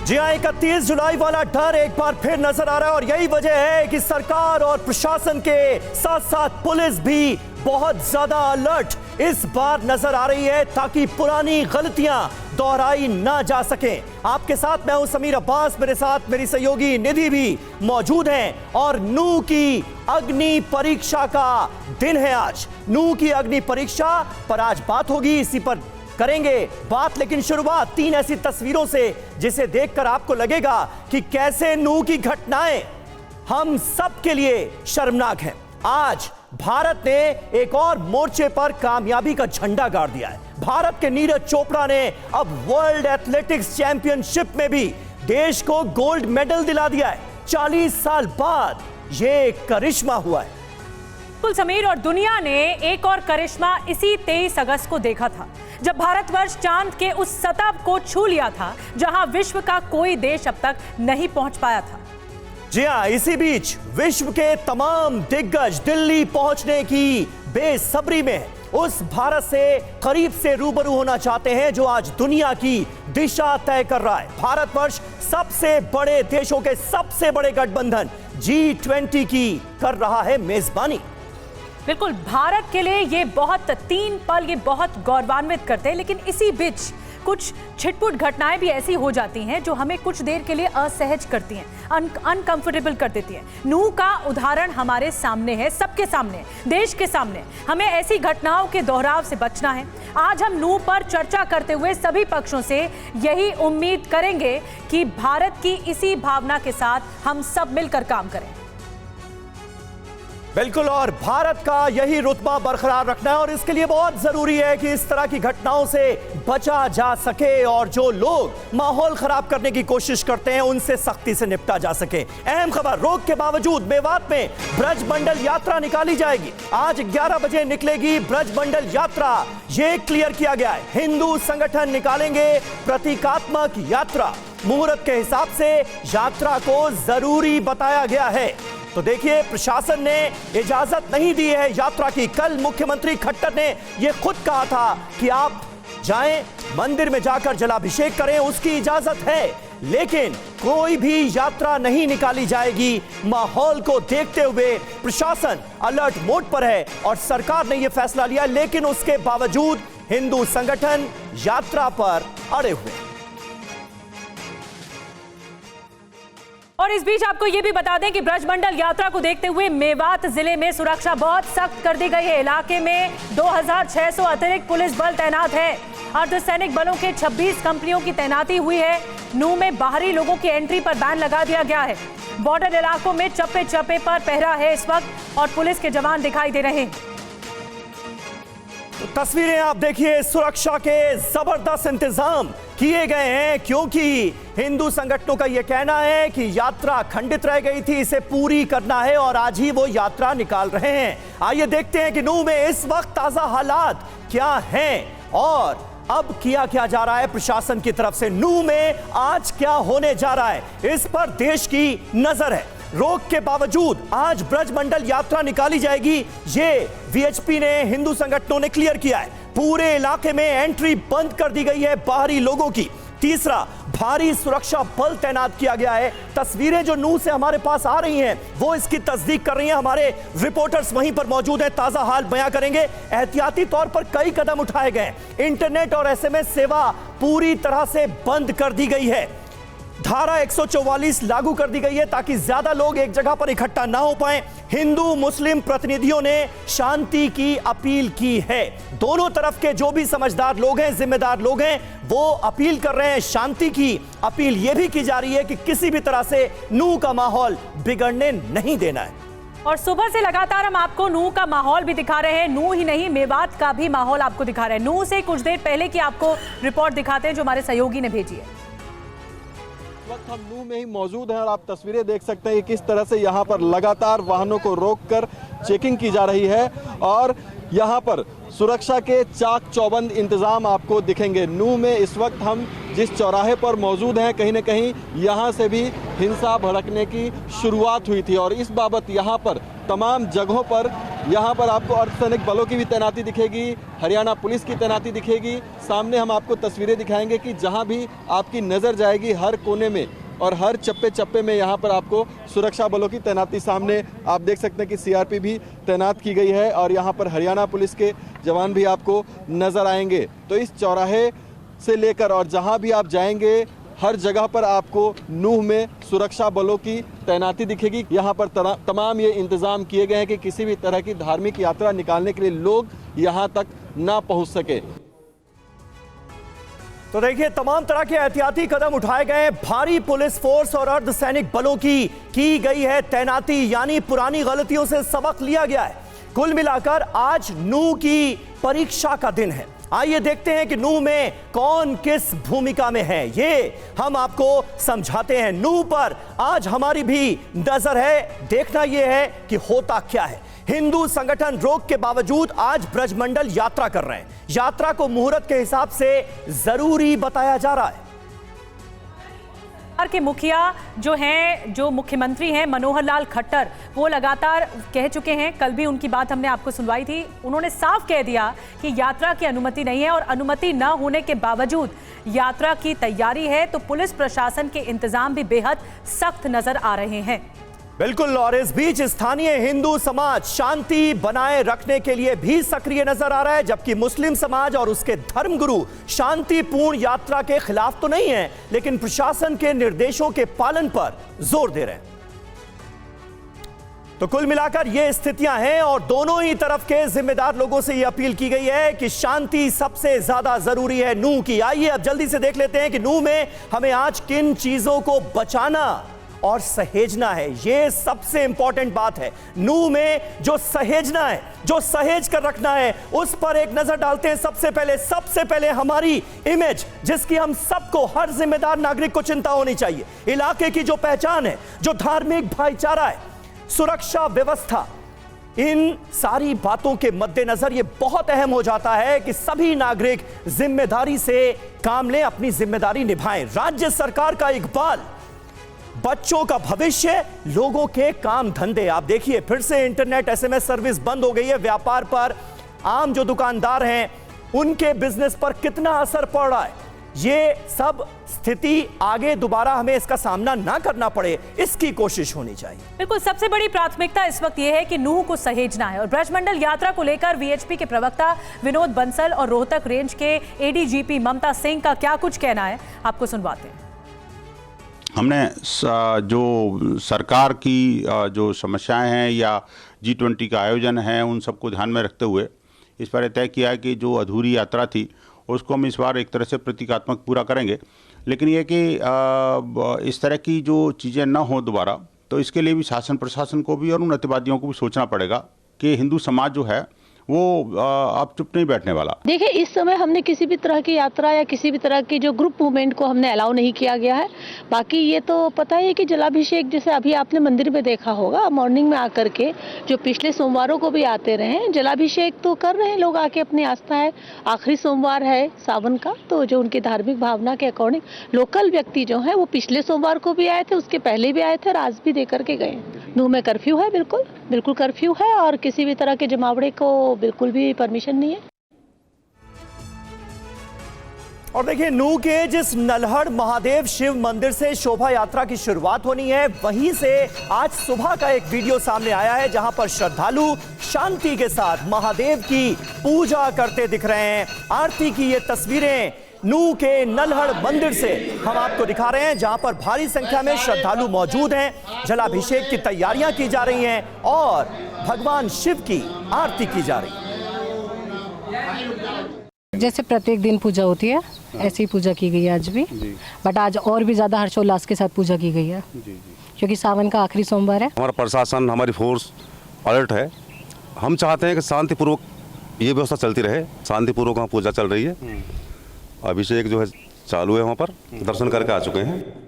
जी हाँ, 31 जुलाई वाला डर एक बार फिर नजर आ रहा है और यही वजह है कि सरकार और प्रशासन के साथ साथ पुलिस भी बहुत ज्यादा अलर्ट इस बार नजर आ रही है ताकि पुरानी गलतियां दोहराई ना जा सके। आपके साथ मैं हूं समीर अब्बास, मेरे साथ मेरी सहयोगी निधि भी मौजूद हैं और नूह की अग्नि परीक्षा का दिन है आज। नूह की अग्नि परीक्षा पर आज बात होगी, इसी पर करेंगे बात। लेकिन शुरुआत 3 ऐसी तस्वीरों से जिसे देखकर आपको लगेगा कि कैसे नूह की घटनाएं हम सब के लिए शर्मनाक हैं। आज भारत ने एक और मोर्चे पर कामयाबी का झंडा गाड़ दिया है। भारत के नीरज चोपड़ा ने अब वर्ल्ड एथलेटिक्स चैंपियनशिप में भी देश को गोल्ड मेडल दिला दिया है। 40 साल बाद यह करिश्मा हुआ है। बिल्कुल समीर, और दुनिया ने एक और करिश्मा इसी 23 अगस्त को देखा था, जब भारतवर्ष चांद के उस सतह को छू लिया था जहां विश्व का कोई देश अब तक नहीं पहुंच पाया था। जी हां, इसी बीच विश्व के तमाम दिग्गज दिल्ली पहुंचने की बेसब्री में है। उस भारत से करीब से रूबरू होना चाहते हैं जो आज दुनिया की दिशा तय कर रहा है। भारतवर्ष सबसे बड़े देशों के सबसे बड़े गठबंधन G20 की कर रहा है मेजबानी। बिल्कुल, भारत के लिए ये बहुत 3 पल ये बहुत गौरवान्वित करते हैं, लेकिन इसी बीच कुछ छिटपुट घटनाएं भी ऐसी हो जाती हैं जो हमें कुछ देर के लिए असहज करती हैं, अनकंफर्टेबल कर देती हैं। नूह का उदाहरण हमारे सामने है, सबके सामने, देश के सामने। हमें ऐसी घटनाओं के दोहराव से बचना है। आज हम नूह पर चर्चा करते हुए सभी पक्षों से यही उम्मीद करेंगे कि भारत की इसी भावना के साथ हम सब मिलकर काम करें। बिल्कुल, और भारत का यही रुतबा बरकरार रखना है और इसके लिए बहुत जरूरी है कि इस तरह की घटनाओं से बचा जा सके और जो लोग माहौल खराब करने की कोशिश करते हैं उनसे सख्ती से निपटा जा सके। अहम खबर, रोक के बावजूद मेवात में ब्रजमंडल यात्रा निकाली जाएगी। आज 11 बजे निकलेगी ब्रजमंडल यात्रा, ये क्लियर किया गया है। हिंदू संगठन निकालेंगे प्रतीकात्मक यात्रा। मुहूर्त के हिसाब से यात्रा को जरूरी बताया गया है। तो देखिए, प्रशासन ने इजाजत नहीं दी है यात्रा की। कल मुख्यमंत्री खट्टर ने यह खुद कहा था कि आप जाएं, मंदिर में जाकर जलाभिषेक करें, उसकी इजाजत है, लेकिन कोई भी यात्रा नहीं निकाली जाएगी। माहौल को देखते हुए प्रशासन अलर्ट मोड पर है और सरकार ने यह फैसला लिया, लेकिन उसके बावजूद हिंदू संगठन यात्रा पर अड़े हुए हैं। और इस बीच आपको यह भी बता दें कि ब्रजमंडल यात्रा को देखते हुए मेवात जिले में सुरक्षा बहुत सख्त कर दी गई है। इलाके में 2600 अतिरिक्त पुलिस बल तैनात है। अर्धसैनिक बलों के 26 कंपनियों की तैनाती हुई है। नूह में बाहरी लोगों की एंट्री पर बैन लगा दिया गया है। बॉर्डर इलाकों में चप्पे चप्पे पर पहरा है इस वक्त और पुलिस के जवान दिखाई दे रहे हैं। तो तस्वीरें आप देखिए, सुरक्षा के जबरदस्त इंतजाम किए गए हैं क्योंकि हिंदू संगठनों का यह कहना है कि यात्रा खंडित रह गई थी, इसे पूरी करना है और आज ही वो यात्रा निकाल रहे हैं। आइए देखते हैं कि नूह में इस वक्त ताजा हालात क्या हैं और अब किया क्या जा रहा है प्रशासन की तरफ से। नूह में आज क्या होने जा रहा है, इस पर देश की नजर है। रोक के बावजूद आज ब्रजमंडल यात्रा निकाली जाएगी, ये वीएचपी ने, हिंदू संगठनों ने क्लियर किया है। पूरे इलाके में एंट्री बंद कर दी गई है बाहरी लोगों की। तीसरा, भारी सुरक्षा बल तैनात किया गया है। तस्वीरें जो नूह से हमारे पास आ रही हैं वो इसकी तस्दीक कर रही हैं। हमारे रिपोर्टर्स वहीं पर मौजूद हैं, ताजा हाल बयां करेंगे। एहतियाती तौर पर कई कदम उठाए गए। इंटरनेट और एसएमएस सेवा पूरी तरह से बंद कर दी गई है। धारा 144 लागू कर दी गई है ताकि ज्यादा लोग एक जगह पर इकट्ठा ना हो पाएं। हिंदू मुस्लिम प्रतिनिधियों ने शांति की अपील की है। दोनों तरफ के जो भी समझदार लोग हैं, जिम्मेदार लोग हैं, वो अपील कर रहे हैं शांति की। अपील यह भी की जा रही है कि किसी भी तरह से नूह का माहौल बिगड़ने नहीं देना है। और सुबह से लगातार हम आपको नूह का माहौल भी दिखा रहे हैं। नूह ही नहीं, मेवात का भी माहौल आपको दिखा रहे हैं। नूह से कुछ देर पहले की आपको रिपोर्ट दिखाते हैं जो हमारे सहयोगी ने भेजी है। वक्त हम नूह में ही मौजूद हैं और आप तस्वीरें देख सकते हैं कि किस तरह से यहाँ पर लगातार वाहनों को रोककर चेकिंग की जा रही है और यहाँ पर सुरक्षा के चाक चौबंद इंतजाम आपको दिखेंगे। नूह में इस वक्त हम जिस चौराहे पर मौजूद हैं, कहीं न कहीं यहाँ से भी हिंसा भड़कने की शुरुआत हुई थी और इस बाबत यहाँ पर तमाम जगहों पर यहाँ पर आपको अर्धसैनिक बलों की भी तैनाती दिखेगी, हरियाणा पुलिस की तैनाती दिखेगी। सामने हम आपको तस्वीरें दिखाएंगे कि जहाँ भी आपकी नज़र जाएगी हर कोने में और हर चप्पे चप्पे में यहाँ पर आपको सुरक्षा बलों की तैनाती, सामने आप देख सकते हैं कि सीआरपी भी तैनात की गई है और यहाँ पर हरियाणा पुलिस के जवान भी आपको नज़र आएंगे। तो इस चौराहे से लेकर और जहाँ भी आप जाएंगे हर जगह पर आपको नूह में सुरक्षा बलों की तैनाती दिखेगी। यहाँ पर तमाम ये इंतजाम किए गए हैं कि किसी भी तरह की धार्मिक यात्रा निकालने के लिए लोग यहाँ तक ना पहुँच सके। तो देखिए, तमाम तरह के एहतियाती कदम उठाए गए। भारी पुलिस फोर्स और अर्धसैनिक बलों की गई है तैनाती, यानी पुरानी गलतियों से सबक लिया गया है। कुल मिलाकर आज नूह की परीक्षा का दिन है। आइए देखते हैं कि नूह में कौन किस भूमिका में है, ये हम आपको समझाते हैं। नूह पर आज हमारी भी नजर है। देखना यह है कि होता क्या है। हिंदू संगठन रोक के बावजूद आज ब्रजमंडल यात्रा कर रहे हैं। यात्रा को मुहूर्त के हिसाब से जरूरी बताया जा रहा है। के मुखिया जो मुख्यमंत्री हैं मनोहर लाल खट्टर, वो लगातार कह चुके हैं, कल भी उनकी बात हमने आपको सुनवाई थी, उन्होंने साफ कह दिया कि यात्रा की अनुमति नहीं है और अनुमति न होने के बावजूद यात्रा की तैयारी है। तो पुलिस प्रशासन के इंतजाम भी बेहद सख्त नजर आ रहे हैं। बिल्कुल, और इस बीच स्थानीय हिंदू समाज शांति बनाए रखने के लिए भी सक्रिय नजर आ रहा है, जबकि मुस्लिम समाज और उसके धर्मगुरु शांतिपूर्ण यात्रा के खिलाफ तो नहीं है, लेकिन प्रशासन के निर्देशों के पालन पर जोर दे रहे हैं। तो कुल मिलाकर ये स्थितियां हैं और दोनों ही तरफ के जिम्मेदार लोगों से यह अपील की गई है कि शांति सबसे ज्यादा जरूरी है नूह की। आइए अब जल्दी से देख लेते हैं कि नूह में हमें आज किन चीजों को बचाना और सहेजना है। ये सबसे इंपॉर्टेंट बात है। नूह में जो सहेजना है, जो सहेज कर रखना है, उस पर एक नजर डालते हैं। सबसे पहले हमारी इमेज, जिसकी हम सबको, हर जिम्मेदार नागरिक को चिंता होनी चाहिए। इलाके की जो पहचान है, जो धार्मिक भाईचारा है, सुरक्षा व्यवस्था, इन सारी बातों के मद्देनजर ये बहुत अहम हो जाता है कि सभी नागरिक जिम्मेदारी से काम लें, अपनी जिम्मेदारी निभाएं। राज्य सरकार का इकबाल, बच्चों का भविष्य, लोगों के काम धंधे। आप देखिए, फिर से इंटरनेट एसएमएस सर्विस बंद हो गई है। व्यापार पर, आम जो दुकानदार हैं उनके बिजनेस पर कितना असर पड़ रहा है। ये सब स्थिति आगे दोबारा हमें इसका सामना ना करना पड़े, इसकी कोशिश होनी चाहिए। बिल्कुल, सबसे बड़ी प्राथमिकता इस वक्त यह है कि नूह को सहेजना है। और ब्रजमंडल यात्रा को लेकर वीएचपी के प्रवक्ता विनोद बंसल और रोहतक रेंज के एडीजीपी ममता सिंह का क्या कुछ कहना है, आपको सुनवाते हैं। हमने जो सरकार की जो समस्याएं हैं या G20 का आयोजन है, उन सबको ध्यान में रखते हुए इस पर तय किया है कि जो अधूरी यात्रा थी उसको हम इस बार एक तरह से प्रतीकात्मक पूरा करेंगे। लेकिन ये कि इस तरह की जो चीज़ें ना हो दोबारा, तो इसके लिए भी शासन प्रशासन को भी और उन अतिवादियों को भी सोचना पड़ेगा कि हिंदू समाज जो है वो आप चुप नहीं बैठने वाला। देखिए, इस समय हमने किसी भी तरह की यात्रा या किसी भी तरह की जो ग्रुप मूवमेंट को हमने अलाउ नहीं किया गया है। बाकी ये तो पता है कि जलाभिषेक, जैसे अभी आपने मंदिर में देखा होगा, मॉर्निंग में आकर के जो पिछले सोमवारों को भी आते रहे, जलाभिषेक तो कर रहे हैं लोग आके, अपनी आस्था है। आखिरी सोमवार है सावन का, तो जो उनकी धार्मिक भावना के अकॉर्डिंग लोकल व्यक्ति जो है वो पिछले सोमवार को भी आए थे, उसके पहले भी आए थे और आज भी दे करके गए। नूह में कर्फ्यू है, बिल्कुल कर्फ्यू है और किसी भी तरह के जमावड़े को बिल्कुल भी परमिशन नहीं है। और देखिए, नूह के जिस नल्हड़ महादेव शिव मंदिर से शोभा यात्रा की शुरुआत होनी है, वहीं से आज सुबह का एक वीडियो सामने आया है जहां पर श्रद्धालु शांति के साथ महादेव की पूजा करते दिख रहे हैं। आरती की ये तस्वीरें नूह के नल्हड़ मंदिर से हम आपको दिखा रहे हैं, जहां पर भारी संख्या में श्रद्धालु मौजूद हैं। जलाभिषेक की तैयारियां की जा रही हैं और भगवान शिव की आरती की जा रही है। जैसे प्रत्येक दिन पूजा होती है, ऐसी ही पूजा की गई है आज भी, बट आज और भी ज़्यादा हर्षोल्लास के साथ पूजा की गई है क्योंकि सावन का आखिरी सोमवार है। हमारा प्रशासन, हमारी फोर्स अलर्ट है। हम चाहते हैं कि शांतिपूर्वक ये व्यवस्था चलती रहे। शांतिपूर्वक वहाँ पूजा चल रही है, अभिषेक जो है चालू है, वहाँ पर दर्शन करके आ चुके हैं।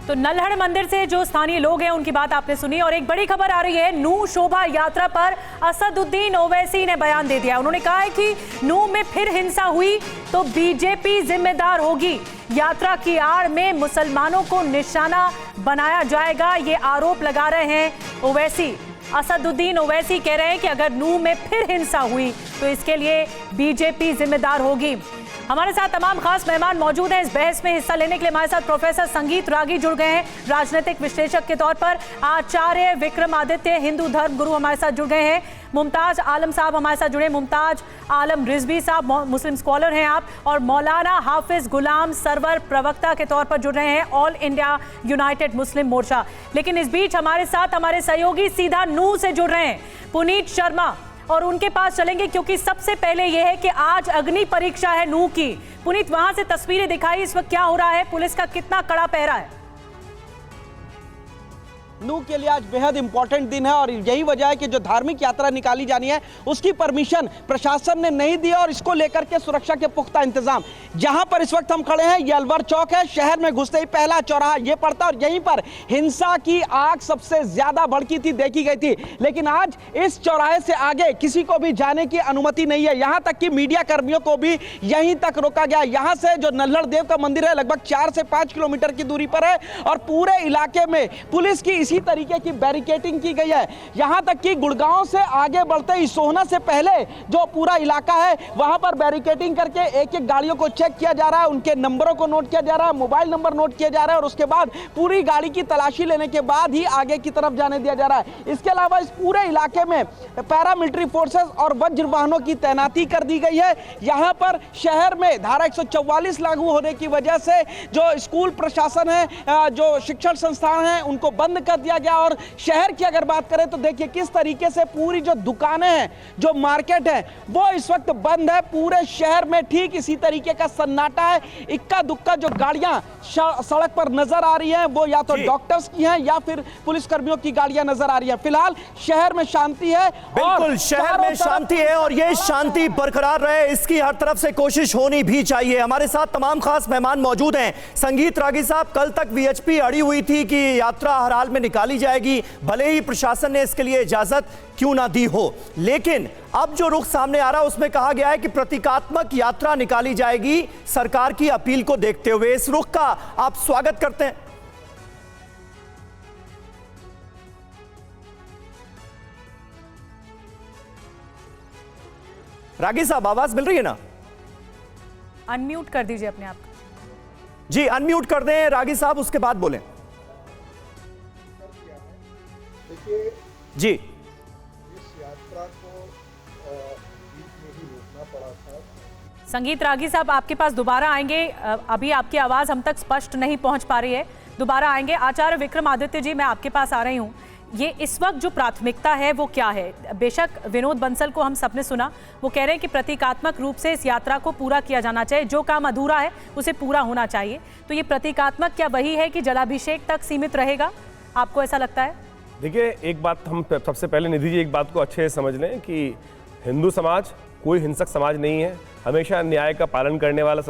तो नल्हड़ मंदिर से जो स्थानीय लोग हैं उनकी बात आपने सुनी। और एक बड़ी खबर आ रही है, नूह शोभा यात्रा पर असदुद्दीन ओवैसी ने बयान दे दिया। उन्होंने कहा है कि नूह में फिर हिंसा हुई तो बीजेपी जिम्मेदार होगी। यात्रा की आड़ में मुसलमानों को निशाना बनाया जाएगा, ये आरोप लगा रहे हैं ओवैसी। असदुद्दीन ओवैसी कह रहे हैं कि अगर नूंह में फिर हिंसा हुई तो इसके लिए बीजेपी जिम्मेदार होगी। हमारे साथ तमाम खास मेहमान मौजूद हैं। इस बहस में हिस्सा लेने के लिए हमारे साथ प्रोफेसर संगीत रागी जुड़ गए हैं, राजनीतिक विश्लेषक के तौर पर। आचार्य विक्रमादित्य हिंदू धर्म गुरु हमारे साथ जुड़ गए हैं। मुमताज आलम साहब हमारे साथ जुड़े, मुमताज आलम रिजवी साहब मुस्लिम स्कॉलर हैं आप, और मौलाना हाफिज गुलाम सरवर प्रवक्ता के तौर पर जुड़ रहे हैं ऑल इंडिया यूनाइटेड मुस्लिम मोर्चा। लेकिन इस बीच हमारे साथ हमारे सहयोगी सीधा नूंह से जुड़ रहे हैं, पुनीत शर्मा, और उनके पास चलेंगे क्योंकि सबसे पहले यह है कि आज अग्नि परीक्षा है नूंह की। पुनीत, वहां से तस्वीरें दिखाई, इस वक्त क्या हो रहा है, पुलिस का कितना कड़ा पहरा है? नूंह के लिए आज बेहद इंपॉर्टेंट दिन है और यही वजह है कि जो धार्मिक यात्रा निकाली जानी है उसकी परमिशन प्रशासन ने नहीं दी और इसको लेकर के सुरक्षा के पुख्ता इंतजाम। जहां पर इस वक्त हम खड़े हैं ये अलवर चौक है। शहर में घुसते ही पहला चौराहा ये पड़ता और यहीं पर हिंसा की आग सबसे ज्यादा भड़की थी, देखी गई थी। लेकिन आज इस चौराहे से आगे किसी को भी जाने की अनुमति नहीं है, यहां तक कि मीडिया कर्मियों को भी यहीं तक रोका गया। यहां से जो नल्हड़ देव का मंदिर है लगभग 4 से 5 किलोमीटर की दूरी पर है और पूरे इलाके में पुलिस की इसी तरीके की बैरिकेडिंग की गई है। यहां तक कि गुड़गांव से आगे बढ़ते ही सोहना से पहले जो पूरा इलाका है वहां पर बैरिकेडिंग करके एक एक गाड़ियों को चेक किया जा रहा है, उनके नंबरों को नोट किया जा रहा है, मोबाइल नंबर नोट किया जा रहा है और उसके बाद पूरी गाड़ी की तलाशी लेने के बाद ही आगे की तरफ जाने दिया जा रहा है। इसके अलावा इस पूरे इलाके में पैरामिलिट्री फोर्सेस और वज्र वाहनों की तैनाती कर दी गई है। यहां पर शहर में धारा 144 लागू होने की वजह से जो स्कूल प्रशासन है, जो शिक्षण संस्थान है, उनको बंद कर दिया गया। और शहर की अगर बात करें तो देखिए किस तरीके से पूरी जो दुकानें हैं, जो मार्केट है, वो इस वक्त बंद है। पूरे शहर में ठीक इसी तरीके का सन्नाटा है। इक्का दुक्का जो गाड़ियां सड़क पर नजर आ रही हैं वो या तो डॉक्टर्स की हैं या फिर पुलिसकर्मियों की गाड़ियां नजर आ रही हैं। फिलहाल शहर में शांति है, बिल्कुल शहर में शांति है और ये शांति बरकरार रहे इसकी हर तरफ से कोशिश होनी भी चाहिए। हमारे साथ तमाम खास मेहमान मौजूद हैं। संगीत रागी साहब, कल तक वीएचपी अड़ी हुई थी कि यात्रा हर हाल में निकाली जाएगी, भले ही प्रशासन ने इसके लिए इजाजत क्यों ना दी हो, लेकिन अब जो रुख सामने आ रहा है उसमें कहा गया है कि प्रतीकात्मक यात्रा निकाली जाएगी सरकार की अपील को देखते हुए। इस रुख का आप स्वागत करते हैं? रागी साहब, आवाज मिल रही है ना? अनम्यूट कर दीजिए अपने आप को। जी अनम्यूट कर दें रागी साहब, उसके बाद बोलें। जी संगीत रागी साहब आपके पास दोबारा आएंगे, अभी आपकी आवाज हम तक स्पष्ट नहीं पहुंच पा रही है, दोबारा आएंगे। आचार्य विक्रमादित्य जी, मैं आपके पास आ रही हूं। ये इस वक्त जो प्राथमिकता है वो क्या है? बेशक विनोद बंसल को हम सबने सुना, वो कह रहे हैं कि प्रतीकात्मक रूप से इस यात्रा को पूरा किया जाना चाहिए, जो काम अधूरा है उसे पूरा होना चाहिए। तो ये प्रतीकात्मक क्या वही है कि जलाभिषेक तक सीमित रहेगा? आपको ऐसा लगता है? देखिए, एक बात हम सबसे पहले निधि जी एक बात को अच्छे से समझ लें कि हिंदू समाज कोई हिंसक समाज नहीं है, हमेशा न्याय का पालन करने वाला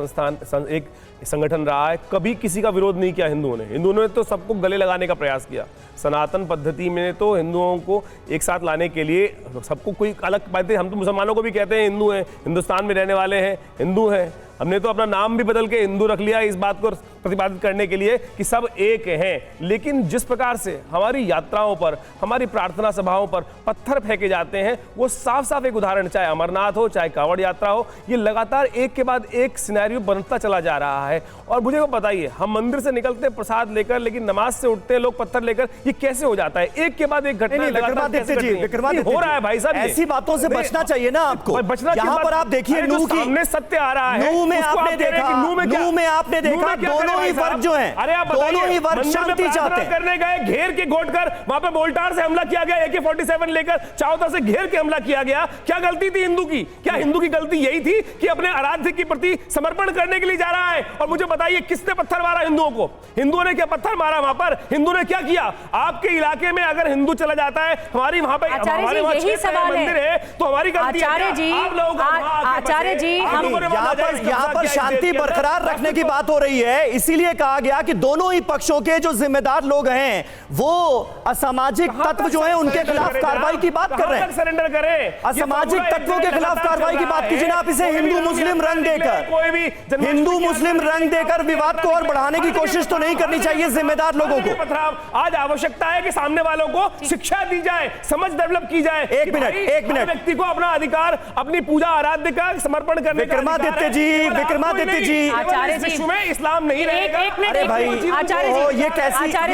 एक संगठन रहा है। कभी किसी का विरोध नहीं किया हिंदुओं ने तो सबको गले लगाने का प्रयास किया। सनातन पद्धति में तो हिंदुओं को एक साथ लाने के लिए सबको कोई अलग बात है। हम तो मुसलमानों को भी कहते हैं हिंदू हैं, हिंदुस्तान में रहने वाले हैं, हिंदू हैं। हमने तो अपना नाम भी बदल के हिंदू रख लिया इस बात को प्रतिपादित करने के लिए कि सब एक हैं। लेकिन जिस प्रकार से हमारी यात्राओं पर, हमारी प्रार्थना सभाओं पर पत्थर फेंके जाते हैं, वो साफ साफ एक उदाहरण, चाहे अमरनाथ हो, चाहे कांवड़ यात्रा हो, ये लगातार एक के बाद एक सिनेरियो बनता चला जा रहा है। और मुझे को बताइए, हम मंदिर से निकलते प्रसाद लेकर, लेकिन नमाज से उठते लोग पत्थर लेकर, ये कैसे हो जाता है? एक के बाद एक घटना हो रहा है भाई साहब। ऐसी बातों से बचना चाहिए ना आपको। बचना यहाँ पर आप देखिए नूह की सामने सत्य आ रहा है, नूह में आपने देखा दोनों ही वर्ग जो हैं, दोनों ही वर्ग शांति चाहते हैं। करने गए, घेर के घोट कर वहां पे मोर्टार से हमला किया गया, AK-47 लेकर चारों तरफ से घेर के हमला किया गया। क्या गलती थी हिंदू की? क्या हिंदू की गलती यही थी कि अपने आराध्य के प्रति समर्पण करने के लिए जा रहा है? और मुझे बताइए किसने पत्थर मारा हिंदुओं को? हिंदुओं ने क्या पत्थर मारा वहां पर? हिंदू ने क्या किया? आपके इलाके में अगर हिंदू चला जाता है, हमारी वहां पे हमारे मंदिर है तो हमारी गलती है? आप लोग आचार्य जी, यहाँ पर शांति बरकरार रखने की बात हो रही है, इसीलिए कहा गया कि दोनों ही पक्षों के जो जिम्मेदार लोग हैं वो असामाजिक तत्व जो हैं उनके खिलाफ कार्रवाई की बात कर रहे हैं। सरेंडर करें, असामाजिक तत्वों के खिलाफ कार्रवाई की बात कीजिए ना आप। इसे हिंदू मुस्लिम रंग देकर, हिंदू मुस्लिम रंग देकर विवाद को और बढ़ाने की कोशिश तो नहीं करनी चाहिए जिम्मेदार लोगों को। आज आवश्यकता है कि सामने वालों को शिक्षा दी जाए, समझ डेवलप की जाए। एक मिनट व्यक्ति को अपना अधिकार, अपनी पूजा आराध्य का समर्पण करने का विक्रमादित्य जी, आचार्य जी, में इस्लाम नहीं रहेगा। अरे भाई आचार्य जी, ये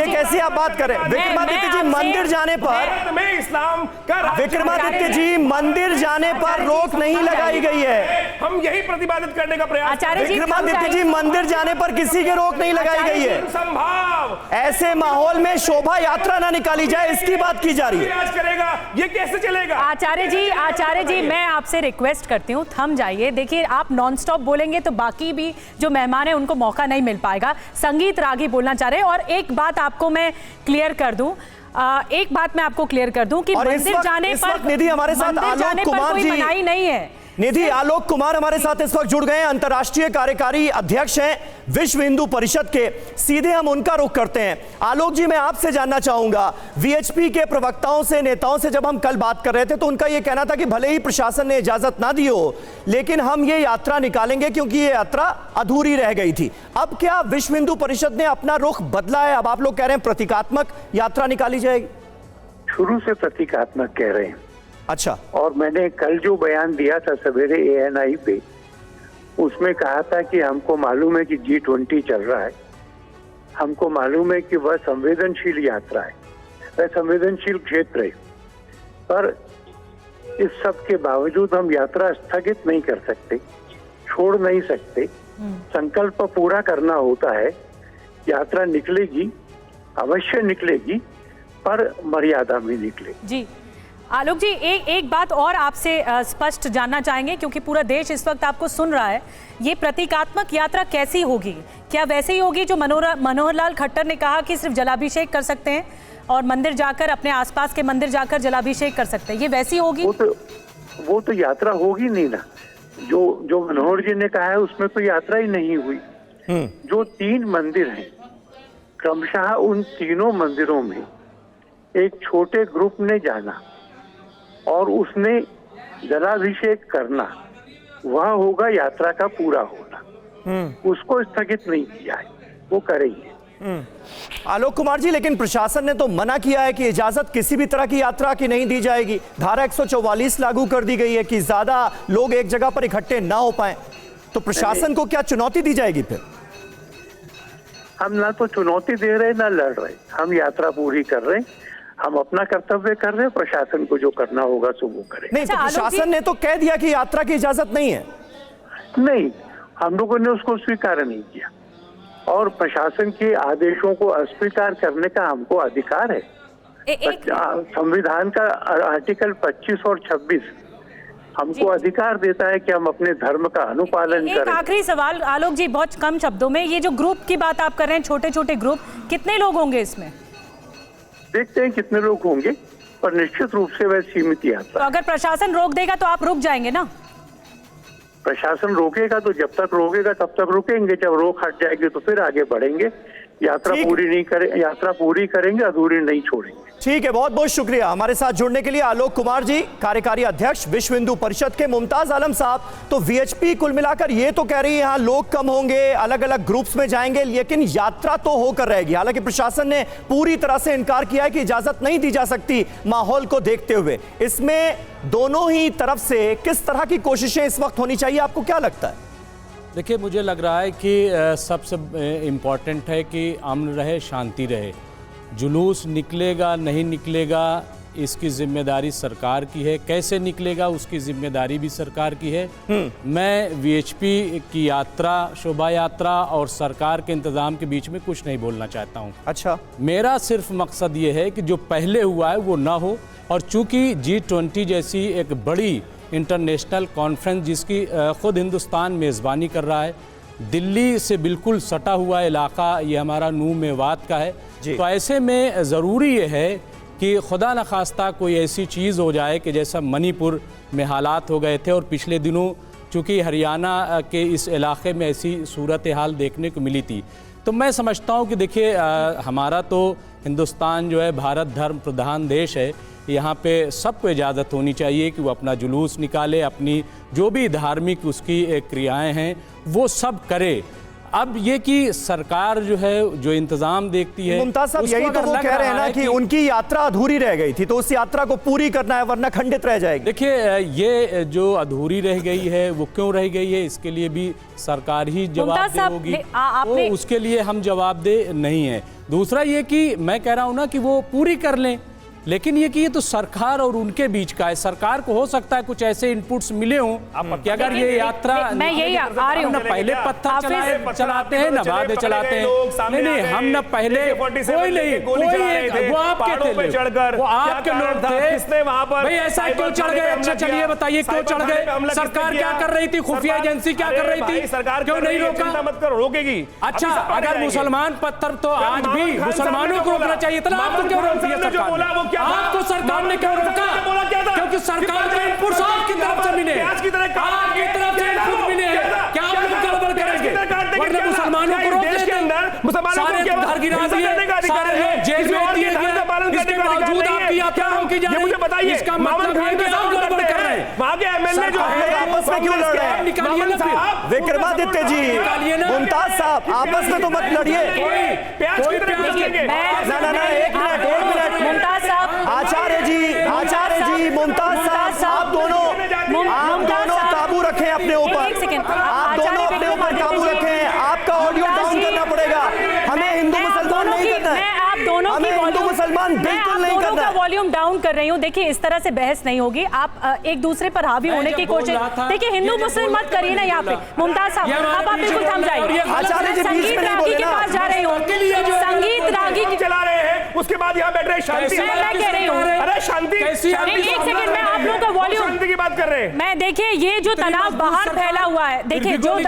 कैसी आप बात करें? विक्रमादित्य जी मंदिर जाने पर, में इस्लाम का विक्रमादित्य जी मंदिर जाने पर रोक नहीं लगाई गई है। हम यही प्रतिपादित करने का प्रयास। आचार्य जी, विक्रमादित्य जी मंदिर जाने पर किसी के रोक नहीं लगाई गई है। संभाव ऐसे माहौल में शोभा यात्रा ना निकाली जाए, इसकी बात की जा रही है। करेगा, ये कैसे चलेगा? आचार्य जी मैं आपसे रिक्वेस्ट करती हूँ थम जाइए। देखिए आप नॉन स्टॉप बोलेंगे तो बाकी भी जो मेहमान है उनको मौका नहीं मिल पाएगा। संगीत रागी बोलना चाह रहे हैं। और एक बात आपको मैं क्लियर कर दूं, कि मंदिर जाने पर निधि हमारे साथ आलोक कुमार जी, मनाही नहीं है। निधि आलोक कुमार हमारे साथ इस वक्त जुड़ गए हैं, अंतर्राष्ट्रीय कार्यकारी अध्यक्ष हैं विश्व हिंदू परिषद के। सीधे हम उनका रुख करते हैं। आलोक जी मैं आपसे जानना चाहूंगा, वीएचपी के प्रवक्ताओं से, नेताओं से जब हम कल बात कर रहे थे तो उनका यह कहना था कि भले ही प्रशासन ने इजाजत ना दी हो लेकिन हम ये यात्रा निकालेंगे क्योंकि ये यात्रा अधूरी रह गई थी। अब क्या विश्व हिंदू परिषद ने अपना रुख बदला है? अब आप लोग कह रहे हैं प्रतीकात्मक यात्रा निकाली जाएगी? शुरू से प्रतीकात्मक कह रहे हैं। अच्छा। और मैंने कल जो बयान दिया था सवेरे ANI पे, उसमें कहा था कि हमको मालूम है कि G20 चल रहा है, हमको मालूम है कि वह संवेदनशील यात्रा है, वह संवेदनशील क्षेत्र है, पर इस सब के बावजूद हम यात्रा स्थगित नहीं कर सकते, छोड़ नहीं सकते। संकल्प पूरा करना होता है। यात्रा निकलेगी, अवश्य निकलेगी, पर मर्यादा में निकलेगी। जी आलोक जी, एक बात और आपसे स्पष्ट जानना चाहेंगे क्योंकि पूरा देश इस वक्त आपको सुन रहा है। ये प्रतीकात्मक यात्रा कैसी होगी? क्या वैसे ही होगी जो मनोहर लाल खट्टर ने कहा कि सिर्फ जलाभिषेक कर सकते हैं और मंदिर जाकर, अपने आसपास के मंदिर जाकर जलाभिषेक कर सकते हैं, ये वैसी होगी? वो तो यात्रा होगी नहीं ना। जो मनोहर जी ने कहा है उसमें तो यात्रा ही नहीं हुई। जो 3 मंदिर हैं, क्रमशः उन तीनों मंदिरों में एक छोटे ग्रुप ने जाना और उसने जलाभिषेक करना, वह होगा यात्रा का पूरा होना। उसको स्थगित नहीं किया है, वो करेंगे। आलोक कुमार जी, लेकिन प्रशासन ने तो मना किया है कि इजाजत किसी भी तरह की यात्रा की नहीं दी जाएगी। धारा 144 लागू कर दी गई है कि ज्यादा लोग एक जगह पर इकट्ठे ना हो पाए। तो प्रशासन को क्या चुनौती दी जाएगी फिर? हम ना तो चुनौती दे रहे ना लड़ रहे, हम यात्रा पूरी कर रहे हैं, हम अपना कर्तव्य कर रहे हैं। प्रशासन को जो करना होगा सो वो करे। नहीं तो प्रशासन ने तो कह दिया कि यात्रा की इजाजत नहीं है। नहीं, हम लोगों ने उसको स्वीकार नहीं किया और प्रशासन के आदेशों को अस्वीकार करने का हमको अधिकार है। संविधान का आर्टिकल 25 और 26 हमको अधिकार देता है कि हम अपने धर्म का अनुपालन करें। एक आखिरी सवाल आलोक जी, बहुत कम शब्दों में, ये जो ग्रुप की बात आप कर रहे हैं, छोटे छोटे ग्रुप, कितने लोग होंगे इसमें? देखते हैं कितने लोग होंगे, पर निश्चित रूप से वह सीमित यात्रा। तो अगर प्रशासन रोक देगा तो आप रुक जाएंगे ना? प्रशासन रोकेगा तो जब तक रोकेगा तब तक रुकेंगे, जब रोक हट जाएगी तो फिर आगे बढ़ेंगे। यात्रा पूरी करेंगे, अधूरी नहीं छोड़ेंगे। ठीक है, बहुत बहुत शुक्रिया हमारे साथ जुड़ने के लिए आलोक कुमार जी, कार्यकारी अध्यक्ष विश्व हिंदू परिषद के। मुमताज आलम साहब, तो वीएचपी कुल मिलाकर ये तो कह रही है यहाँ लोग कम होंगे, अलग अलग ग्रुप्स में जाएंगे, लेकिन यात्रा तो होकर रहेगी। हालांकि प्रशासन ने पूरी तरह से इनकार किया है कि इजाजत नहीं दी जा सकती माहौल को देखते हुए। इसमें दोनों ही तरफ से किस तरह की कोशिशें इस वक्त होनी चाहिए, आपको क्या लगता है? देखिए, मुझे लग रहा है कि सबसे इम्पॉर्टेंट है कि अमन रहे, शांति रहे। जुलूस निकलेगा नहीं निकलेगा इसकी जिम्मेदारी सरकार की है, कैसे निकलेगा उसकी जिम्मेदारी भी सरकार की है। मैं वीएचपी की यात्रा, शोभा यात्रा और सरकार के इंतज़ाम के बीच में कुछ नहीं बोलना चाहता हूँ। अच्छा, मेरा सिर्फ मकसद ये है कि जो पहले हुआ है वो ना हो, और चूँकि G20 जैसी एक बड़ी इंटरनेशनल कॉन्फ्रेंस जिसकी ख़ुद हिंदुस्तान मेज़बानी कर रहा है, दिल्ली से बिल्कुल सटा हुआ इलाका ये हमारा नूह मेवात का है, तो ऐसे में ज़रूरी ये है कि खुदा न खास्ता कोई ऐसी चीज़ हो जाए कि जैसा मणिपुर में हालात हो गए थे, और पिछले दिनों चूँकि हरियाणा के इस इलाके में ऐसी सूरत हाल देखने को मिली थी, तो मैं समझता हूँ कि देखिए हमारा तो हिंदुस्तान जो है भारत धर्म प्रधान देश है, यहाँ पे सबको इजाज़त होनी चाहिए कि वो अपना जुलूस निकाले, अपनी जो भी धार्मिक उसकी क्रियाएं हैं वो सब करे। अब ये कि सरकार जो है जो इंतजाम देखती है, मुमताज साहब यही तो वो कह रहे हैं ना कि उनकी यात्रा अधूरी रह गई थी, तो उस यात्रा को पूरी करना है वरना खंडित रह जाएगी। देखिए ये जो अधूरी रह गई है वो क्यों रह गई है, इसके लिए भी सरकार ही जवाबदेह होगी, तो उसके लिए हम जवाबदेह नहीं है। दूसरा ये कि मैं कह रहा हूँ ना कि वो पूरी कर लें, लेकिन ये कि ये तो सरकार और उनके बीच का है। सरकार को हो सकता है कुछ ऐसे इनपुट्स मिले हों कि अगर ये यात्रा मैं यही आ रही हूँ, ना पहले पत्थर चलाते हैं ना बाद में चलाते हैं। नहीं हम ना पहले कोई नहीं, कोई वो आपके थे, वो आपके लोग थे भाई, ऐसा क्यों चढ़ गए? अच्छा चलिए बताइए क्यों चढ़ गए? सरकार क्या कर रही थी, खुफिया एजेंसी क्या कर रही थी, क्यों नहीं रोका? मत करो, रोकेगी। अच्छा अगर मुसलमान पत्थर तो आज भी मुसलमानों को रोकना चाहिए था, आपको क्यों रोक दिया सरकार? आपको सरकार ने क्यों रोका? क्योंकि सरकार के इनपुट्स आपकी तरफ से मिले, आपकी तरफ से इनपुट मिले हैं। क्या आप लोग गड़बड़ करेंगे? वरना मुसलमानों को रोक देते हैं, सारे घर गिरा दिए, सारे लोग जेल में दिए गए, इसके बावजूद आपकी यात्रा रोकी जा रही है। इसका मतलब है कि आप गड़बड़ कर रहे हैं। वहां के एमएलए जो है आपस में क्यों लड़ रहे हैं? निकालिए ना फिर। विक्रमादित्य जी, मुमताज साहब आपस में तो मत लड़िए। प्याज की तरह बेचेंगे। ना एक मिनट मुमताज साहब, आचार्य जी, मुमताज साहब, आप दोनों काबू रखें अपने ऊपर, आप दोनों अपने ऊपर काबू रखें। आपका ऑडियो डाउन करना पड़ेगा, हमें हिंदू मुसलमान नहीं करना है, हमें हिंदू मुसलमान बिल्कुल नहीं करना है। वॉल्यूम डाउन कर रही हूँ। देखिए इस तरह से बहस नहीं होगी, आप एक दूसरे पर हावी होने की कोशिश, देखिए हिंदू मुस्लिम मत करिए ना यहाँ पे। मुमताज साहब अब आप बिल्कुल थम जाइए। संगीत रागी के पास जा रही हूँ, संगीत रागी चला रहे हैं, उसके बाद यहाँ बैठ रहे शांति। मैं कह रही हूँ, अरे शांति, एक सेकंड में आप लोगों का वॉल्यूम शांति की बात कर रहे हैं। मैं देखिए ये जो तनाव बाहर फैला हुआ है, देखिए जो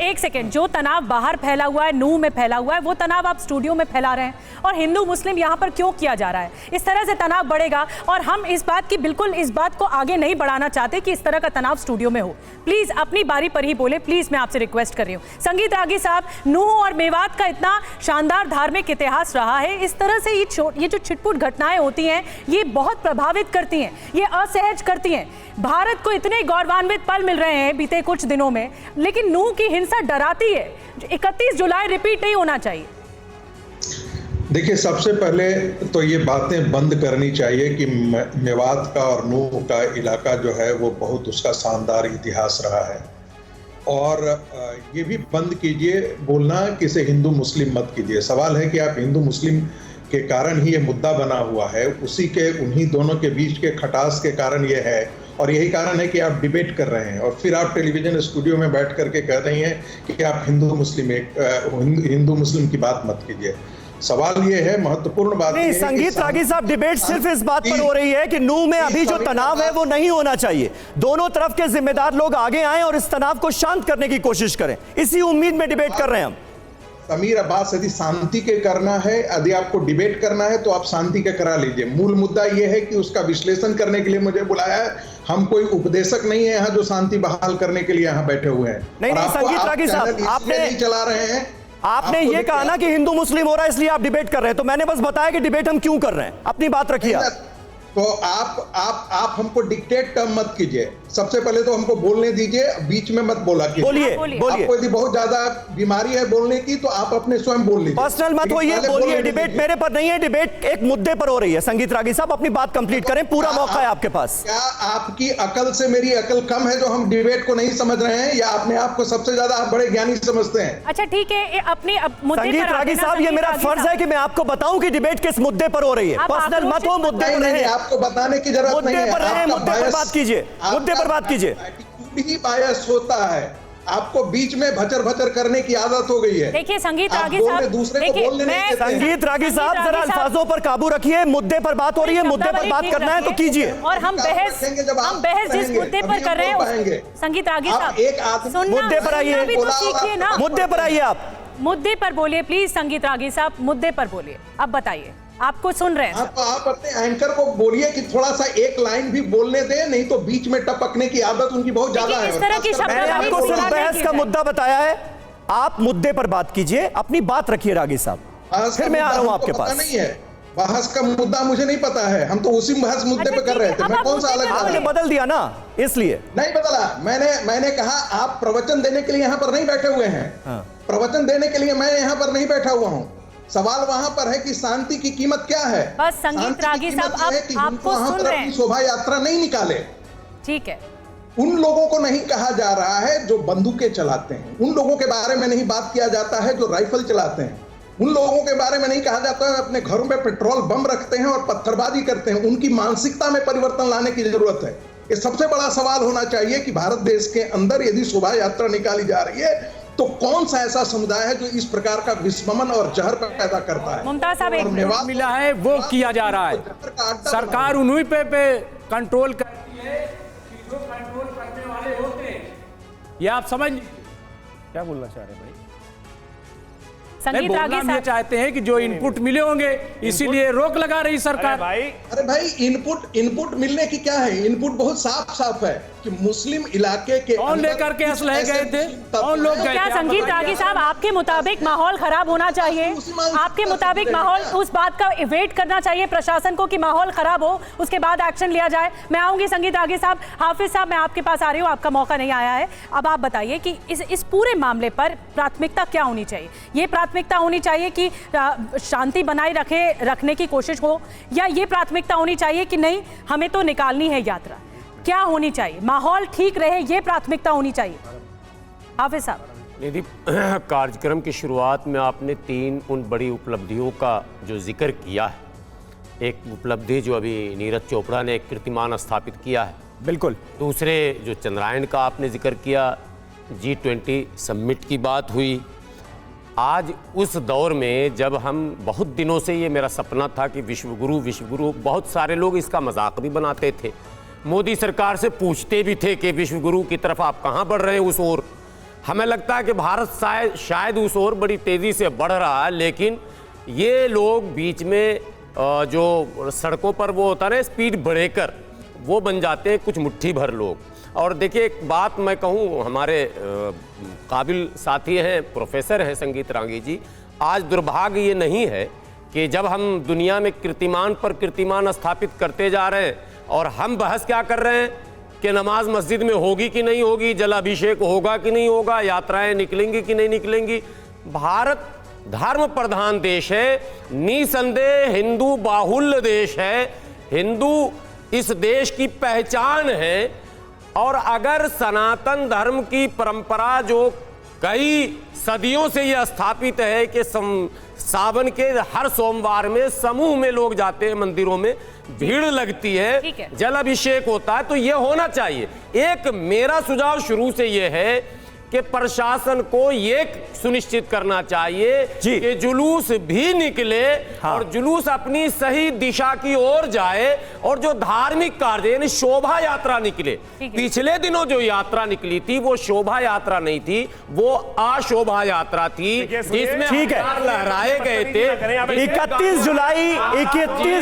एक सेकंड जो तनाव बाहर फैला हुआ है, नूह में फैला हुआ है, वो तनाव आप स्टूडियो में फैला रहे हैं। और हिंदू मुस्लिम यहाँ पर क्यों किया जा रहा है? इस तरह से तनाव बढ़ेगा और हम इस बात को आगे नहीं बढ़ाना चाहते कि इस तरह का तनाव स्टूडियो में हो। प्लीज अपनी बारी पर ही बोले, प्लीज मैं आपसे रिक्वेस्ट कर रही हूँ। संगीत रागी साहब, नूह और मेवात का इतना शानदार धार्मिक इतिहास रहा है, इस तरह से ये जो छिटपुट घटनाएं होती हैं ये बहुत प्रभावित करती हैं, ये असहज करती हैं। भारत को इतने गौरवान्वित पल मिल रहे हैं बीते कुछ दिनों में, लेकिन नूह की हिंसा डराती है। 31 जुलाई रिपीट नहीं होना चाहिए। देखिए सबसे पहले तो ये बातें बंद करनी चाहिए कि मेवात का और नूह का इलाका जो है वो बहुत उसका शानदार इतिहास रहा है, और ये भी बंद कीजिए बोलना कि इसे हिंदू मुस्लिम मत कीजिए। सवाल है कि आप हिंदू मुस्लिम के कारण ही ये मुद्दा बना हुआ है, उन्हीं दोनों के बीच के खटास के कारण ये है, और यही कारण है कि आप डिबेट कर रहे हैं और फिर आप टेलीविजन स्टूडियो में बैठ करके कह रही हैं कि आप हिंदू मुस्लिम की बात मत कीजिए। सवाल ये है, महत्वपूर्ण बात नहीं, संगीत रागी साहब, डिबेट सिर्फ इस बात पर हो रही है कि नूह में अभी जो तनाव है वो नहीं होना चाहिए। दोनों तरफ के जिम्मेदार लोग आगे आए और इस तनाव को शांत करने की कोशिश करें, इसी उम्मीद में डिबेट कर रहे हैं हम। समीर अब्बास, यदि शांति के करना है, यदि आपको डिबेट करना है तो आप शांति के करा लीजिए। मूल मुद्दा यह है कि उसका विश्लेषण करने के लिए मुझे बुलाया है। हम कोई उपदेशक नहीं है यहाँ जो शांति बहाल करने के लिए यहाँ बैठे हुए हैं। नहीं, संगीत रागी साहब, आपने नहीं चला रहे हैं, आपने ये कहा ना कि हिंदू मुस्लिम हो रहा है इसलिए आप डिबेट कर रहे हैं, तो मैंने बस बताया कि डिबेट हम क्यों कर रहे हैं। अपनी बात रखिए। तो आप हमको डिक्टेट टर्म मत कीजिए। सबसे पहले तो हमको बोलने दीजिए, बीच में मत बोला कीजिए। बोलिए। आपको यदि बहुत ज्यादा बीमारी है बोलने की तो आप अपने स्वयं बोल लीजिए, पर्सनल मत होइए, बोलिए। डिबेट मेरे पर नहीं है, डिबेट एक मुद्दे पर हो रही है। संगीत रागी साहब अपनी बात कंप्लीट करें, पूरा मौका है आपके पास। क्या आपकी अकल से मेरी अकल कम है जो हम डिबेट को नहीं समझ रहे हैं, या अपने आप को सबसे ज्यादा आप बड़े ज्ञानी समझते हैं? अच्छा ठीक है, अपने संगीत रागी साहब, ये मेरा फर्ज है कि मैं आपको बताऊं कि डिबेट किस मुद्दे पर हो रही है। पर्सनल मत हो, मुद्दे पर रहे। आपको बताने की जरूरत नहीं है, मुद्दे पर बात कीजिए, मुद्दे पर बात कीजिए। ही बायस होता है, आपको बीच में भचर भचर करने की आदत हो गई है। देखिए संगीत रागी साहब, संगीत रागी साहब जरा अल्फाजों पर काबू रखिए। मुद्दे पर बात हो रही है, मुद्दे पर बात करना है तो कीजिए। और हम बहस जिस मुद्दे पर कर रहे हैं, संगीत रागी साहब मुद्दे पर आइए, मुद्दे पर आइए, आप मुद्दे पर बोलिए प्लीज। संगीत रागी साहब मुद्दे पर बोलिए, अब बताइए, आपको सुन रहे हैं। आप अपने एंकर को बोलिए कि थोड़ा सा एक लाइन भी बोलने दे, नहीं तो बीच में टपकने की आदत उनकी बहुत ज्यादा है। इस तरह की मैंने आपको सिर्फ बहस का मुद्दा बताया है, आप मुद्दे पर बात कीजिए, अपनी बात रखिए रागी साहब, फिर मैं आ रहा हूं आपके पास। नहीं है बहस का मुद्दा, मुझे नहीं पता है, हम तो उसी बहस मुद्दे पे कर रहे थे। मैं कौन सा अलग आपने बदल दिया ना, इसलिए नहीं बदला। मैंने कहा आप प्रवचन देने के लिए यहाँ पर नहीं बैठे हुए हैं। प्रवचन देने के लिए मैं यहाँ पर नहीं बैठा हुआ हूँ। सवाल वहां पर है कि शांति की कीमत क्या है। बस संगीत रागी साहब आपको सुन रहे हैं, शोभा यात्रा नहीं निकाले। ठीक है, उन लोगों को नहीं कहा जा रहा है जो बंदूकें चलाते हैं, उन लोगों के बारे में नहीं बात किया जाता है जो राइफल चलाते हैं, उन लोगों के बारे में नहीं कहा जाता है अपने घरों में पेट्रोल बम रखते हैं और पत्थरबाजी करते हैं। उनकी मानसिकता में परिवर्तन लाने की जरूरत है। ये सबसे बड़ा सवाल होना चाहिए कि भारत देश के अंदर यदि शोभा यात्रा निकाली जा रही है तो कौन सा ऐसा समुदाय है जो इस प्रकार का विस्ममन और जहर पैदा करता है। मुमताज साहब, एक मिला है वो किया जा रहा है। सरकार उन्हीं पे कंट्रोल करती है कि जो कंट्रोल करने वाले होते हैं। ये आप समझ क्या बोलना चाह रहे हैं भाई? संगीत रागी साहब ये चाहते हैं कि जो इनपुट मिले होंगे इसीलिए रोक लगा रही सरकार। अरे भाई इनपुट मिलने की क्या है? इनपुट बहुत साफ है कि मुस्लिम इलाके के कौन लेकर के असलहे गए थे, कौन लोग गए? क्या संगीत रागी साहब आपके मुताबिक माहौल खराब होना चाहिए? आपके मुताबिक माहौल, उस बात का वेट करना चाहिए प्रशासन को कि माहौल खराब हो उसके बाद एक्शन लिया जाए? मैं आऊंगी संगीत रागी साहब। हाफिज साहब, मैं आपके पास आ रही हूँ, आपका मौका नहीं आया है। अब आप बताइए कि इस पूरे मामले पर प्राथमिकता क्या होनी चाहिए? ये प्राथमिकता होनी चाहिए कि शांति बनाए रखने की कोशिश हो, या ये प्राथमिकता होनी चाहिए कि नहीं हमें तो निकालनी है यात्रा? क्या होनी चाहिए? माहौल ठीक रहे ये प्राथमिकता होनी चाहिए। हाफिज साहब। निधि, कार्यक्रम की शुरुआत में आपने 3 उन बड़ी उपलब्धियों का जो जिक्र किया है, एक उपलब्धि जो अभी नीरज चोपड़ा ने एक कीर्तिमान स्थापित किया है, बिल्कुल। दूसरे जो चंद्रायन का आपने जिक्र किया, G20 समिट की बात हुई। आज उस दौर में जब हम बहुत दिनों से ये मेरा सपना था कि विश्वगुरु, बहुत सारे लोग इसका मजाक भी बनाते थे, मोदी सरकार से पूछते भी थे कि विश्वगुरु की तरफ आप कहाँ बढ़ रहे हैं उस ओर। हमें लगता है कि भारत शायद उस ओर बड़ी तेज़ी से बढ़ रहा है, लेकिन ये लोग बीच में जो सड़कों पर वो होता है ना स्पीड ब्रेकर, वो बन जाते हैं कुछ मुट्ठी भर लोग। और देखिए एक बात मैं कहूँ, हमारे काबिल साथी हैं, प्रोफेसर हैं संगीत रागी जी, आज दुर्भाग्य ये नहीं है कि जब हम दुनिया में कीर्तिमान पर कीर्तिमान स्थापित करते जा रहे हैं और हम बहस क्या कर रहे हैं कि नमाज मस्जिद में होगी कि नहीं होगी, जलाभिषेक होगा कि नहीं होगा, यात्राएं निकलेंगी कि नहीं निकलेंगी। भारत धर्म प्रधान देश है, निसंदेह हिंदू बाहुल्य देश है, हिंदू इस देश की पहचान है। और अगर सनातन धर्म की परंपरा जो कई सदियों से यह स्थापित है कि सावन के हर सोमवार में समूह में लोग जाते हैं मंदिरों में, भीड़ लगती है, जल अभिषेक होता है, तो यह होना चाहिए। एक मेरा सुझाव शुरू से यह है कि प्रशासन को ये सुनिश्चित करना चाहिए कि जुलूस भी निकले और जुलूस अपनी सही दिशा की ओर जाए, और जो धार्मिक कार्य यानी शोभा यात्रा निकले। पिछले दिनों जो यात्रा निकली थी वो शोभा यात्रा नहीं थी, वो अशोभा यात्रा थी जिसमें लहराए गए थे। 31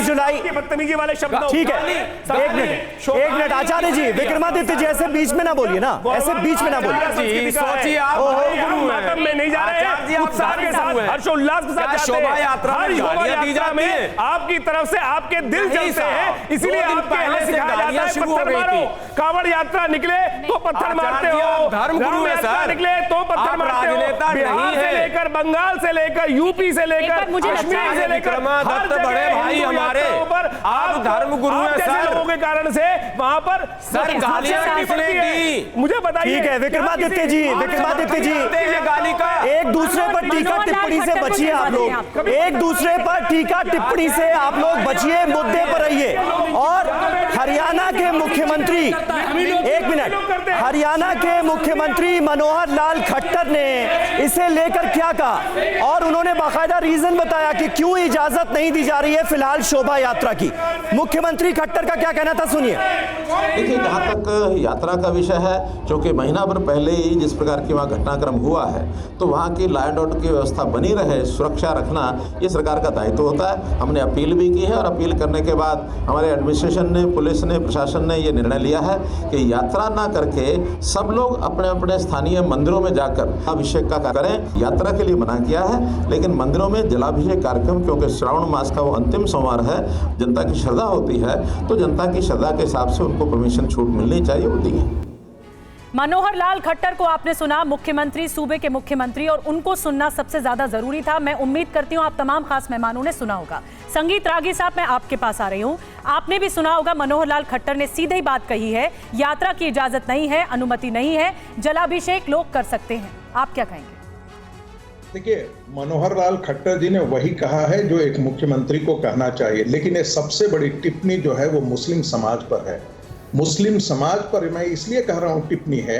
जुलाई बदतमीजी वाले शब्द। ठीक है, एक मिनट आचार्य जी, विक्रमादित्य जी ऐसे बीच में ना बोलिए ना, ऐसे बीच में ना बोलिए। सोचिए आप मातम में नहीं जा रहे हैं, उत्साह के साथ हर्षोल्लास के साथ शोभा यात्रा में आपकी तरफ से आपके दिल जलते हैं, इसलिए आपके यहाँ सिखाया जाता है पत्थर मारो। कांवड़ यात्रा निकले तो पत्थर मारते हो, धर्मगुरु यात्रा निकले तो पत्थर मारते हो। बिहार से लेकर, बंगाल से लेकर, यूपी से लेकर, कश्मीर से लेकर हर बड़े भाई हमारे आप धर्मगुरु लोगों के कारण से वहां पर मुझे बताइए। ठीक है विक्रमादित्य जी, एक दूसरे पर टीका टिप्पणी से बचिए आप लोग, एक दूसरे पर टीका टिप्पणी से आप लोग बचिए, मुद्दे पर रहिए। और हरियाणा के मुख्यमंत्री, एक मिनट, हरियाणा के मुख्यमंत्री मनोहर लाल खट्टर ने इसे लेकर क्या कहा, और उन्होंने बाकायदा रीजन बताया कि क्यों इजाजत नहीं दी जा रही है फिलहाल शोभा यात्रा की। मुख्यमंत्री खट्टर का क्या कहना था, सुनिए। देखिए, जहाँ तक यात्रा का विषय है, क्योंकि महीना भर पहले ही जिस प्रकार की वहाँ घटनाक्रम हुआ है, तो वहाँ की लॉ एंड ऑर्डर की व्यवस्था बनी रहे, सुरक्षा रखना ये सरकार का दायित्व होता है। हमने अपील भी की है और अपील करने के बाद हमारे एडमिनिस्ट्रेशन ने पुलिस ने, प्रशासन ने ये निर्णय लिया है कि यात्रा ना करके सब लोग अपने अपने स्थानीय मंदिरों में जाकर अभिषेक का करें। यात्रा के लिए मना किया है, लेकिन मंदिरों में जलाभिषेक कार्यक्रम, क्योंकि श्रावण मास का वो अंतिम सोमवार है, जनता की श्रद्धा होती है, तो जनता की श्रद्धा के हिसाब से उनको परमिशन छूट मिलनी चाहिए, वो दी है। मनोहर लाल खट्टर को आपने सुना, मुख्यमंत्री, सूबे के मुख्यमंत्री, और उनको सुनना सबसे ज्यादा जरूरी था। मैं उम्मीद करती हूं आप तमाम खास मेहमानों ने सुना होगा। संगीत रागी साहब, मैं आपके पास आ रही हूं। आपने भी सुना होगा, मनोहर लाल खट्टर ने सीधे ही बात कही है, यात्रा की इजाजत नहीं है, अनुमति नहीं है, जलाभिषेक लोग कर सकते हैं। आप क्या कहेंगे? देखिए, मनोहर लाल खट्टर जी ने वही कहा है जो एक मुख्यमंत्री को कहना चाहिए, लेकिन ये सबसे बड़ी टिप्पणी जो है वो मुस्लिम समाज पर है। मुस्लिम समाज पर मैं इसलिए कह रहा हूँ टिप्पणी है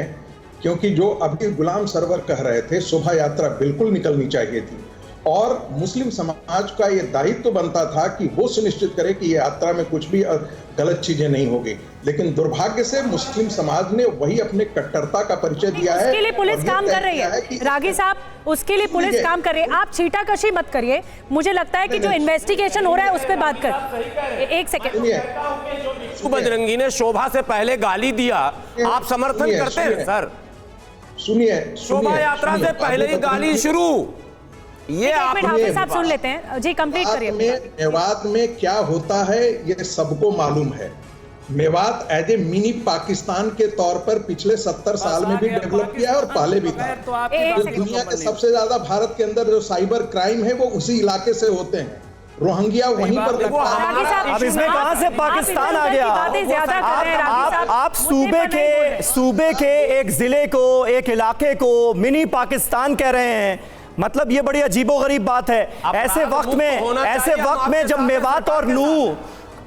क्योंकि जो अभी गुलाम सरवर कह रहे थे, शोभा यात्रा बिल्कुल निकलनी चाहिए थी, और मुस्लिम समाज का ये दायित्व बनता था कि वो सुनिश्चित करे कि ये यात्रा में कुछ भी गलत चीजें नहीं होगी। लेकिन दुर्भाग्य से मुस्लिम समाज ने वही अपने कट्टरता का परिचय दिया है। उसके लिए पुलिस काम कर रही है रागी साहब, उसके लिए पुलिस काम कर रही है। आप छीटाकशी मत करिए। मुझे लगता है कि जो इन्वेस्टिगेशन हो रहा है उस पर बात कर। एक सेकेंड, बजरंगी ने शोभा से पहले गाली दिया, आप समर्थन करते हैं सर? सुनिए, शोभा यात्रा से पहले ही गाली शुरू। ये आप साहब सुन लेते हैं जी, कंप्लीट करिए। मेवात में क्या होता है ये सबको मालूम है। Mewat as a mini Pakistan के तौर पर पिछले 70 साल में भी डेवलप किया है और पहले भी था। तो दुनिया के सबसे ज्यादा भारत के अंदर जो साइबर क्राइम है वो उसी इलाके से होते हैं। रोहिंग्या वहीं पर। अब इसमें कहां से पाकिस्तान आ गया? आप सूबे के एक जिले को, एक इलाके को मिनी पाकिस्तान कह रहे हैं। मतलब ये बड़ी अजीबोगरीब बात है। ऐसे वक्त में जब मेवात और नूह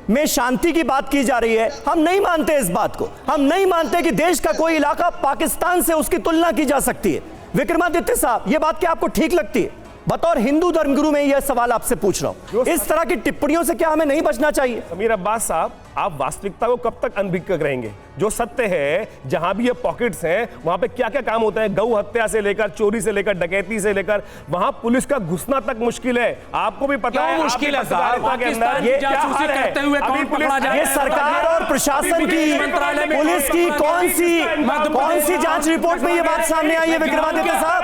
में शांति की बात की जा रही है, हम नहीं मानते इस बात को। हम नहीं मानते कि देश का कोई इलाका पाकिस्तान से उसकी तुलना की जा सकती है। विक्रमादित्य साहब, ये बात क्या आपको ठीक लगती है? बतौर हिंदू धर्मगुरु में यह सवाल आपसे पूछ रहा हूं, इस तरह की टिप्पणियों से क्या हमें नहीं बचना चाहिए? समीर अब्बास साहब, आप वास्तविकता को कब तक अनभिज्ञ रहेंगे? जो सत्य है, जहां भी ये पॉकेट्स हैं, वहां पे क्या क्या काम होता है, गौ हत्या से लेकर, चोरी से लेकर, डकैती से लेकर, वहां पुलिस का घुसना तक मुश्किल है। आपको भी पता है मुश्किल है साहब, पाकिस्तान की जासूसी करते हुए कौन पकड़ा जाए? ये सरकार और प्रशासन की, पुलिस की कौन सी जांच रिपोर्ट में ये बात सामने आई है विक्रमादित्य साहब?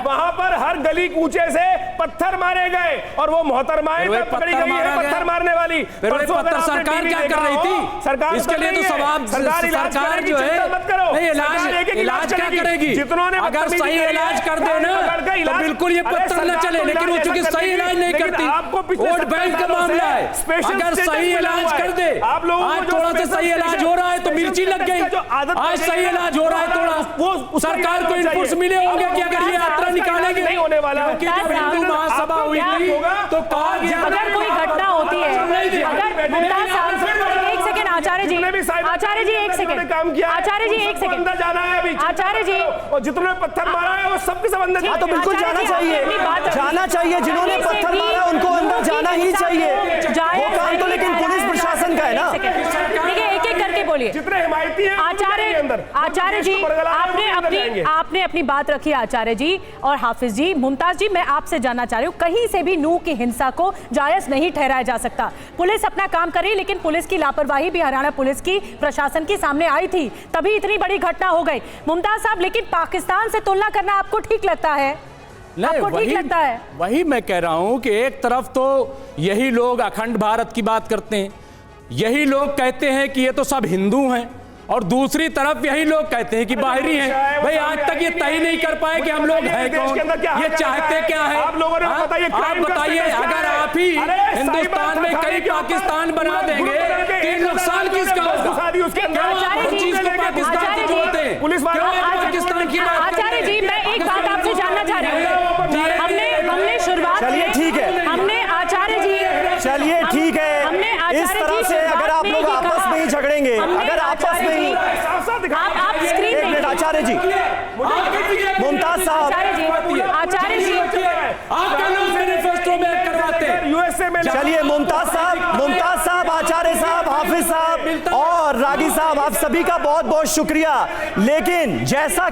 वहां पर हर गली कूचे से पत्थर मारे गए और वो मोहतरमाएं पकड़ी गई है पत्थर मारने वाली। सरकार क्या कर रही थी? सरकार इसके लिए तो सवाल, सरकार जो है नहीं, इलाज क्या करेगी? अगर सही इलाज कर दे ना तो बिल्कुल ये पत्थर न चले, लेकिन वो चूंकि सही इलाज नहीं करती, वोट बैंक का मामला है। अगर सही इलाज कर दे, आज थोड़ा सा सही इलाज हो रहा है तो मिर्ची लग गई, आज सही इलाज हो रहा है थोड़ा, सरकार को इनपुट्स मिले होंगे कि अगर ये यात्रा निकालेंगे, नहीं होने वाला। जब हिंदू महासभा हुई थी तो कहा गया अगर कोई घटना होती है, अगर मुमताज साहब, एक सेकंड आचार्य जी, आचार्य जी एक सेकंड, आचार्य जी एक सेकंड, आचार्य जी, और जितने पत्थर मारा है वो सबके सब अंदर। हाँ तो बिल्कुल जाना चाहिए, जिन्होंने पत्थर मारा उनको अंदर जाना ही चाहिए। वो काम तो लेकिन पुलिस प्रशासन का है ना। देखिए एक एक करके बोलिए। जितने हिमायती हैं आचार्य जी, आपने अपनी बात रखी आचार्य जी और हाफिज जी। मुमताज जी, मैं आपसे जानना चाह रही हूँ, कहीं से भी नूह की हिंसा को जायज नहीं ठहराया जा सकता। पुलिस अपना काम कर रही, लेकिन पुलिस की लापरवाही भी हरियाणा पुलिस की, प्रशासन की सामने आई थी, तभी इतनी बड़ी घटना हो गई। मुमताज साहब, लेकिन पाकिस्तान से तुलना करना आपको ठीक लगता है? आपको ठीक लगता है? वही मैं कह रहा हूं कि एक तरफ तो यही लोग अखंड भारत की बात करते हैं, यही लोग कहते हैं कि ये तो सब हिंदू हैं, और दूसरी तरफ यही लोग कहते हैं कि बाहरी हैं। भाई आज तक ये तय नहीं कर पाए कि हम लोग हैं कौन, ये चाहते क्या है? आप बताइए, अगर आप ही हिंदुस्तान में कई पाकिस्तान बना देंगे तो नुकसान किसका होगा? क्यों चीज को पाकिस्तान से जोड़ते हैं? पाकिस्तान की बात। आचार्य जी, मैं एक बात आपसे जानना चाह रही हूँ। हमने शुरुआत, चलिए ठीक है, हमने आचार्य जी, चलिए ठीक है, इस तरह से अगर आप लोग आपस में ही झगड़ेंगे, अगर आपस में ही, आप स्क्रीन एक मिनट आचार्य जी, मुमताज साहब, आचार्य जी, चलिए मुमताज साहब, आचार्य साहब, हाफिज साहब और और रागी साहब, आप सभी का बहुत बहुत शुक्रिया। लेकिन जैसा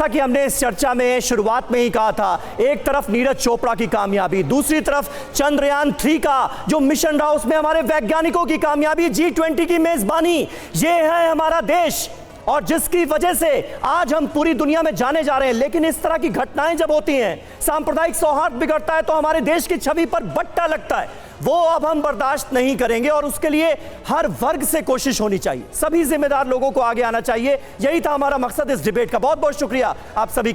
कि हमने इस चर्चा में शुरुआत में ही कहा था, एक तरफ नीरज चोपड़ा की कामयाबी, दूसरी तरफ चंद्रयान 3 का जो मिशन रहा उसमें हमारे वैज्ञानिकों की कामयाबी, G20 की मेजबानी, ये है हमारा देश और जिसकी वजह से आज हम पूरी दुनिया में जाने जा रहे हैं। लेकिन इस तरह की घटनाएं जब होती हैं, सांप्रदायिक सौहार्द बिगड़ता है, तो हमारे देश की छवि पर बट्टा लगता है। वो अब हम बर्दाश्त नहीं करेंगे और उसके लिए हर वर्ग से कोशिश होनी चाहिए, सभी जिम्मेदार लोगों को आगे आना चाहिए। यही था हमारा मकसद इस डिबेट का। बहुत बहुत शुक्रिया आप सभी